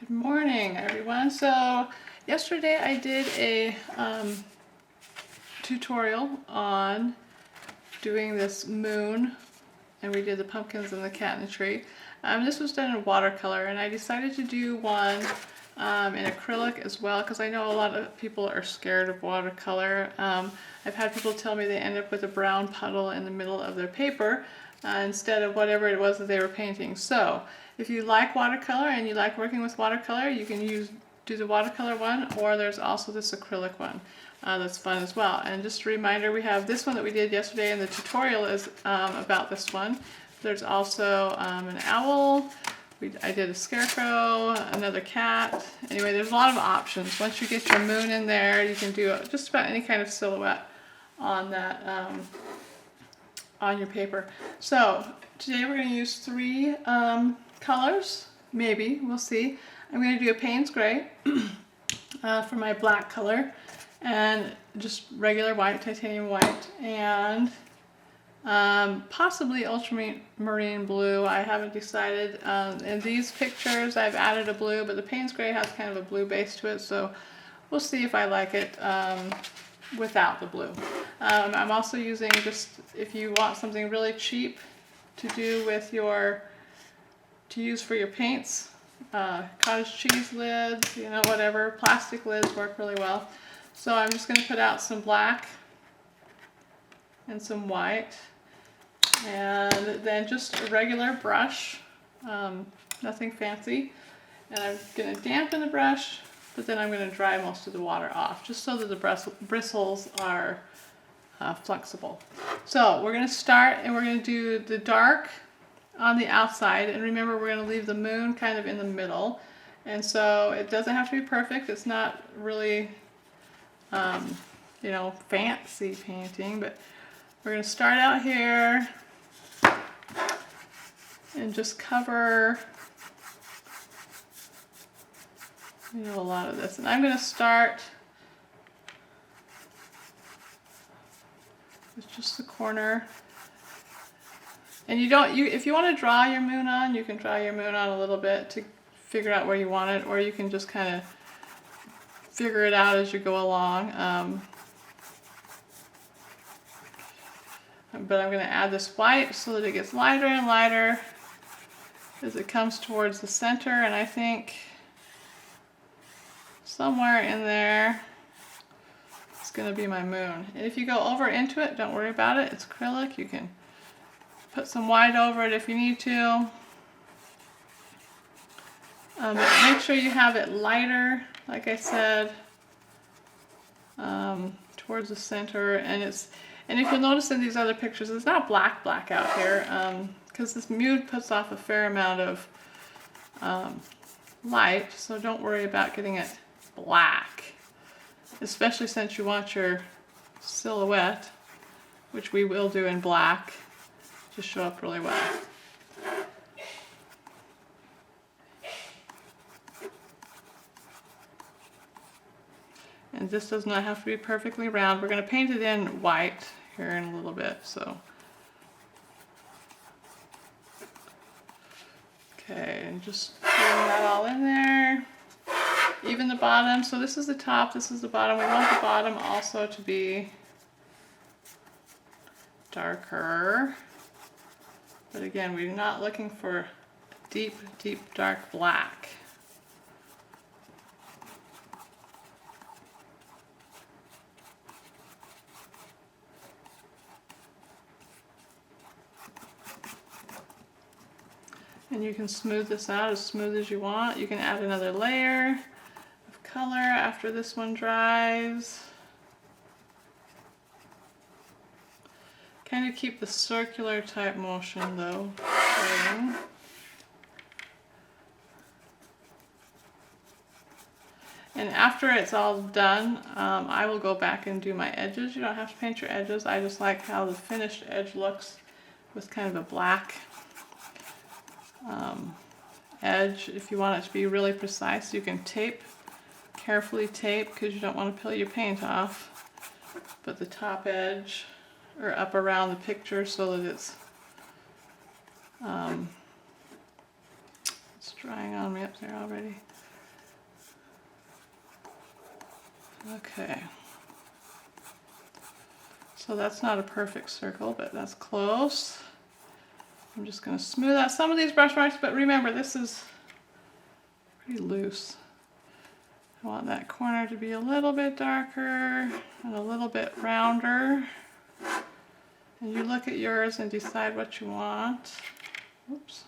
Good morning, everyone. So yesterday I did a tutorial on doing this moon, and we did the pumpkins and the cat in the tree. This was done in watercolor, and I decided to do one in acrylic as well because I know a lot of people are scared of watercolor. I've had people tell me they end up with a brown puddle in the middle of their paper instead of whatever it was that they were painting. So if you like watercolor and you like working with watercolor, you can do the watercolor one, or there's also this acrylic one that's fun as well. And just a reminder, we have this one that we did yesterday, and the tutorial is about this one. There's also an owl. I did a scarecrow, another cat. Anyway, there's a lot of options. Once you get your moon in there, you can do just about any kind of silhouette on that on your paper. So today we're going to use three colors, maybe, we'll see. I'm going to do a Payne's Gray for my black color, and just regular white, titanium white, and possibly ultramarine blue. I haven't decided. In these pictures I've added a blue, but the Payne's Gray has kind of a blue base to it, so we'll see if I like it without the blue. I'm also using, just if you want something really cheap to do with your, to use for your paints, cottage cheese lids, you know, whatever, plastic lids work really well. So I'm just going to put out some black and some white, and then just a regular brush, nothing fancy, and I'm going to dampen the brush, but then I'm going to dry most of the water off just so that the bristles are flexible. So we're going to start, and we're going to do the dark on the outside, and remember we're going to leave the moon kind of in the middle, and so it doesn't have to be perfect. It's not really you know, fancy painting, but we're going to start out here and just cover, you know, a lot of this. And I'm going to start with just the corner. And if you want to draw your moon on, you can draw your moon on a little bit to figure out where you want it, or you can just kind of figure it out as you go along. But I'm going to add this white so that it gets lighter and lighter as it comes towards the center, and I think somewhere in there it's going to be my moon. And if you go over into it, don't worry about it. It's acrylic. You can put some white over it if you need to. But make sure you have it lighter, like I said, towards the center. And if you'll notice in these other pictures, it's not black out here, because this moon puts off a fair amount of light, so don't worry about getting it black, especially since you want your silhouette, which we will do in black, to show up really well. And this does not have to be perfectly round. We're going to paint it in white here in a little bit, so. Okay, and just putting that all in there. Even the bottom, so this is the top, this is the bottom. We want the bottom also to be darker. But again, we're not looking for deep, deep dark black. And you can smooth this out as smooth as you want. You can add another layer of color after this one dries. Kind of keep the circular type motion though going. And after it's all done, I will go back and do my edges. You don't have to paint your edges. I just like how the finished edge looks with kind of a black edge. If you want it to be really precise, you can carefully tape, because you don't want to peel your paint off, but the top edge or up around the picture so that it's drying on me up there already. Okay. So that's not a perfect circle, but that's close. I'm just going to smooth out some of these brush marks, but remember this is pretty loose. I want that corner to be a little bit darker and a little bit rounder. And you look at yours and decide what you want. Oops.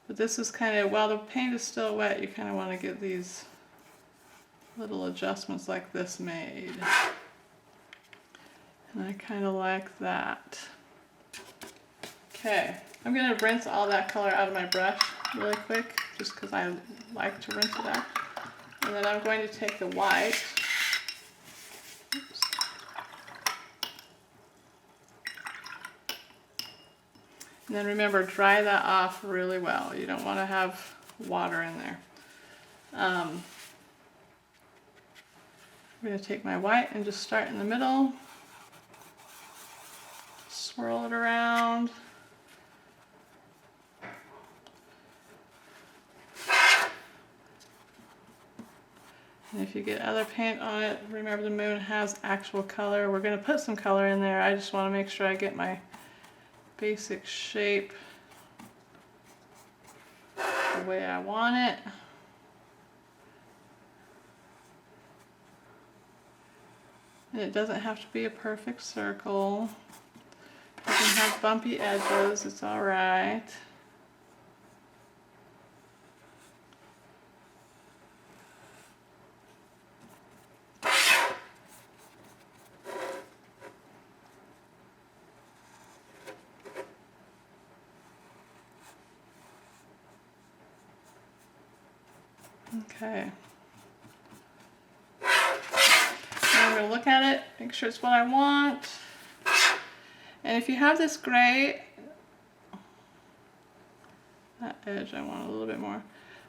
But this is kind of, while the paint is still wet, you kind of want to get these little adjustments like this made. And I kind of like that. Okay, I'm going to rinse all that color out of my brush really quick, just because I like to rinse it out. And then I'm going to take the white. Oops. And then remember, dry that off really well. You don't want to have water in there. I'm going to take my white and just start in the middle. Swirl it around. And if you get other paint on it, remember the moon has actual color. We're going to put some color in there. I just want to make sure I get my basic shape the way I want it. And it doesn't have to be a perfect circle. You can have bumpy edges, it's alright. Okay. Now I'm going to look at it, make sure it's what I want. And if you have this gray, that edge I want a little bit more.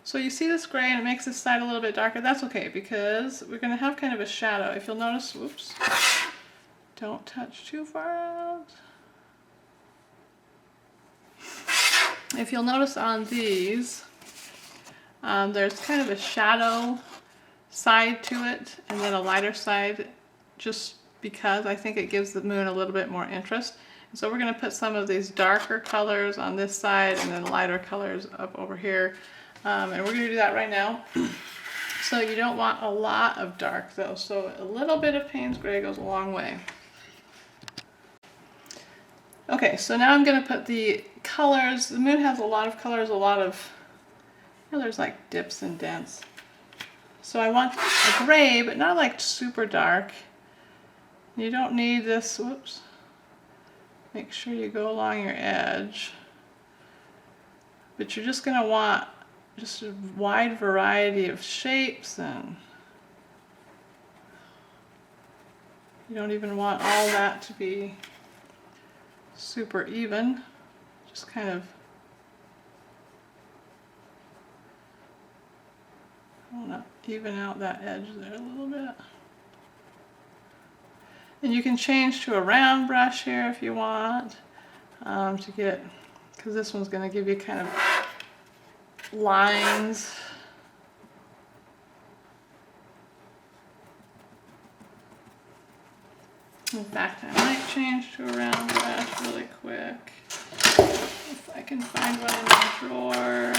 So you see this gray and it makes this side a little bit darker. That's okay because we're going to have kind of a shadow. If you'll notice, whoops, don't touch too far out. If you'll notice on these, there's kind of a shadow side to it and then a lighter side, just because I think it gives the moon a little bit more interest. And so we're going to put some of these darker colors on this side and then lighter colors up over here. And we're going to do that right now. So you don't want a lot of dark though, so a little bit of Payne's Gray goes a long way. Okay, so now I'm going to put the colors. The moon has a lot of colors, a lot of, you know, there's like dips and dents. So I want a gray, but not like super dark. You don't need this, whoops. Make sure you go along your edge. But you're just going to want just a wide variety of shapes, and you don't even want all that to be super even. Just kind of, I want to even out that edge there a little bit. And you can change to a round brush here if you want to get, because this one's going to give you kind of lines. In fact, I might change to a round brush really quick. If I can find one in my drawer.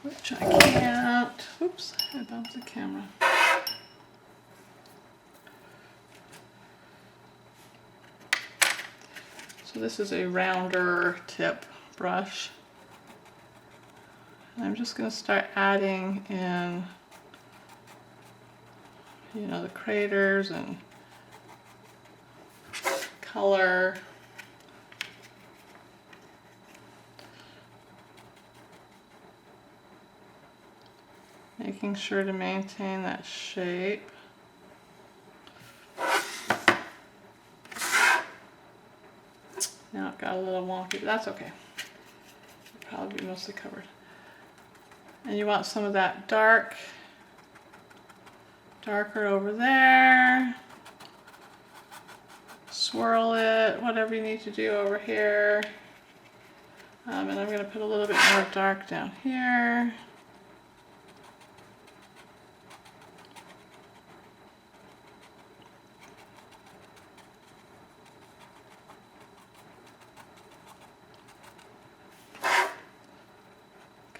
Which I can't. Oops, I bumped the camera. So this is a rounder tip brush. And I'm just going to start adding in, you know, the craters and color. Making sure to maintain that shape. Now it got a little wonky, but that's okay. It'll probably be mostly covered. And you want some of that darker over there. swirl it, whatever you need to do over here. And I'm going to put a little bit more dark down here.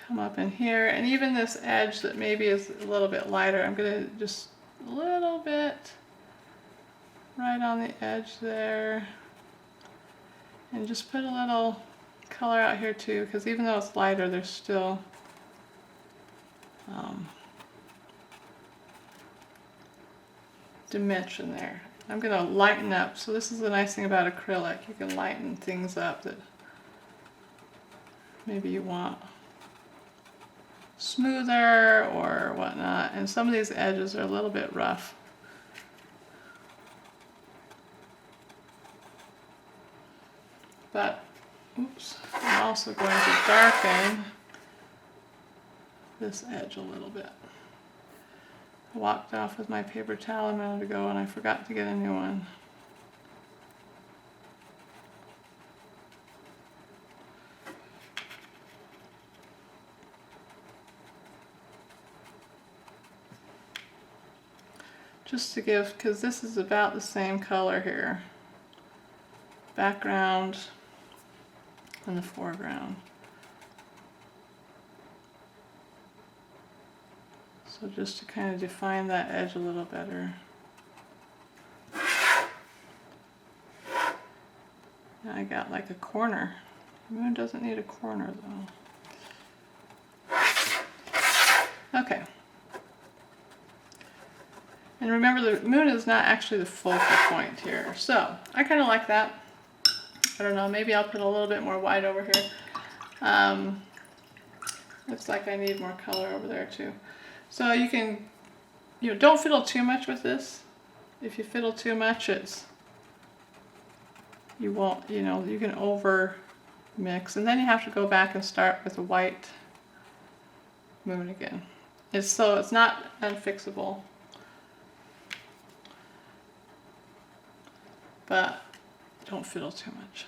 Come up in here, and even this edge that maybe is a little bit lighter, I'm going to just a little bit right on the edge there, and just put a little color out here too, because even though it's lighter, there's still dimension there. I'm going to lighten up. So this is the nice thing about acrylic. You can lighten things up that maybe you want smoother or whatnot. And some of these edges are a little bit rough. But, oops, I'm also going to darken this edge a little bit. I walked off with my paper towel a minute ago and I forgot to get a new one. Just to give, because this is about the same color here. Background and the foreground. So just to kind of define that edge a little better. Now I got like a corner. The moon doesn't need a corner though. Okay. And remember, the moon is not actually the focal point here. So I kind of like that. I don't know, maybe I'll put a little bit more white over here. Looks like I need more color over there too. So you can, don't fiddle too much with this. If you fiddle too much, you won't, you can over mix. And then you have to go back and start with a white moon again. It's not unfixable. But don't fiddle too much.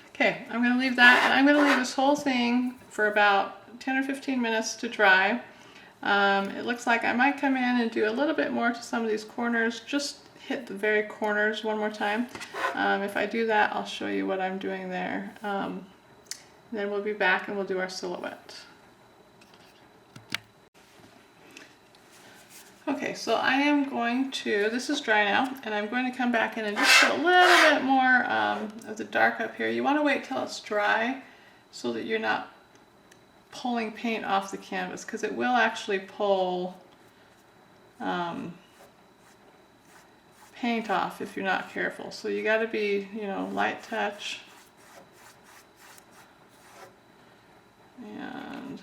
Okay, I'm going to leave that, and I'm going to leave this whole thing for about 10 or 15 minutes to dry. It looks like I might come in and do a little bit more to some of these corners, just hit the very corners one more time. If I do that, I'll show you what I'm doing there. Then we'll be back and we'll do our silhouette. Okay, so I am going to, this is dry now, and I'm going to come back in and just put a little bit more of the dark up here. You want to wait till it's dry so that you're not pulling paint off the canvas, because it will actually pull paint off if you're not careful. So you got to be, light touch. And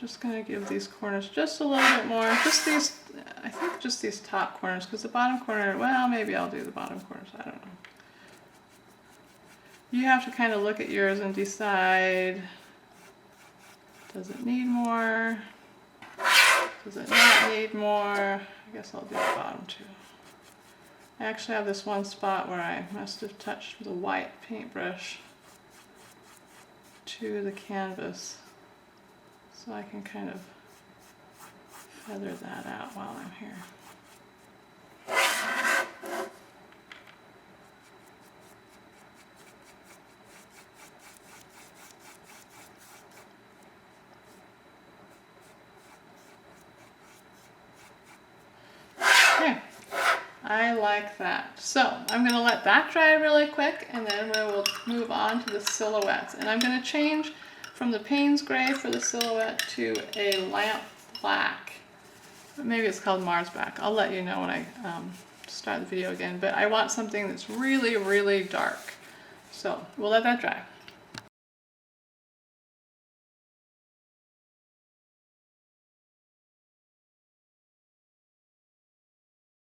just going to give these corners just a little bit more. Just these, I think just these top corners, because the bottom corner, well, maybe I'll do the bottom corners. I don't know. You have to kind of look at yours and decide, does it need more? Does it not need more? I guess I'll do the bottom too. I actually have this one spot where I must have touched the white paintbrush to the canvas. So I can kind of feather that out while I'm here. Okay, I like that. So I'm going to let that dry really quick, and then we will move on to the silhouettes. And I'm going to change from the Payne's Gray for the silhouette to a lamp black. Maybe it's called Mars Black. I'll let you know when I start the video again. But I want something that's really, really dark. So we'll let that dry.